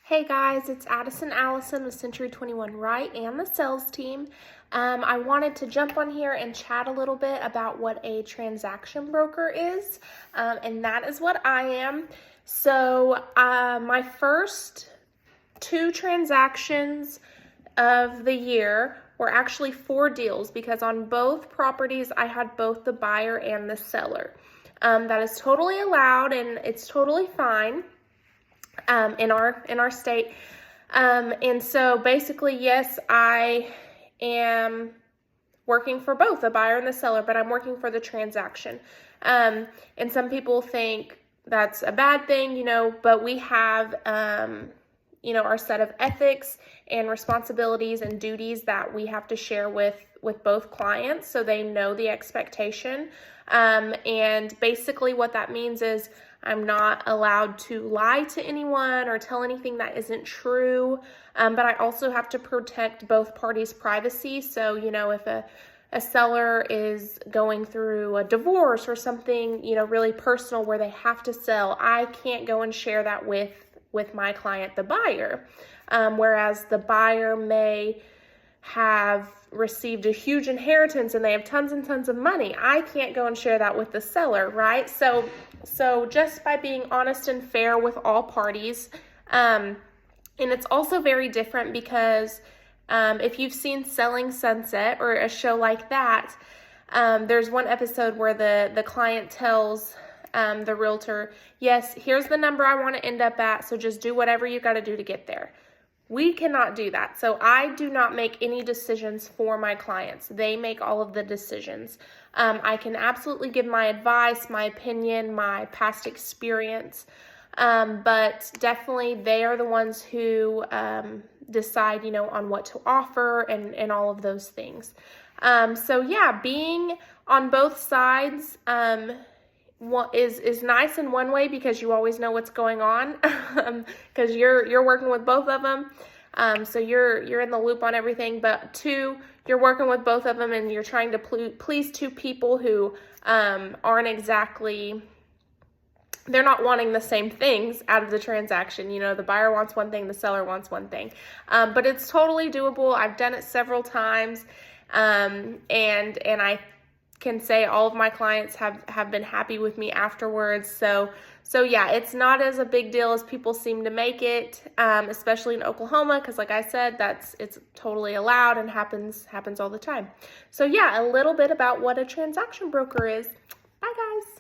Hey guys, it's Addison Allison with Century 21 Right and the sales team. I wanted to jump on here and chat a little bit about what a transaction broker is, and that is what I am. So my first two transactions of the year were actually 4 deals because on both properties I had both the buyer and the seller. That is totally allowed and it's totally fine. In our state. And so basically, yes, I am working for both the buyer and the seller, but I'm working for the transaction. And some people think that's a bad thing, but we have, our set of ethics and responsibilities and duties that we have to share with both clients so they know the expectation. And basically what that means is I'm not allowed to lie to anyone or tell anything that isn't true, but I also have to protect both parties' privacy. So, if a seller is going through a divorce or something, really personal where they have to sell, I can't go and share that with my client, the buyer. Whereas the buyer may have received a huge inheritance and they have tons and tons of money. I can't go and share that with the seller, right? So just by being honest and fair with all parties, and it's also very different because if you've seen Selling Sunset or a show like that, there's one episode where the client tells the realtor, yes, here's the number I want to end up at, so just do whatever you got to do to get there. We cannot do that. So I do not make any decisions for my clients. They make all of the decisions. I can absolutely give my advice, my opinion, my past experience, but definitely they are the ones who decide, on what to offer and all of those things. So yeah, being on both sides is nice in one way because you always know what's going on because you're working with both of them, so you're in the loop on everything. But two, you're working with both of them and you're trying to please two people who aren't exactly, they're not wanting the same things out of the transaction. The buyer wants one thing, the seller wants one thing, but it's totally doable. I've done it several times, and I can say all of my clients have been happy with me afterwards. So yeah, it's not as a big deal as people seem to make it, especially in Oklahoma, because like I said, it's totally allowed and happens all the time. So yeah, a little bit about what a transaction broker is. Bye guys.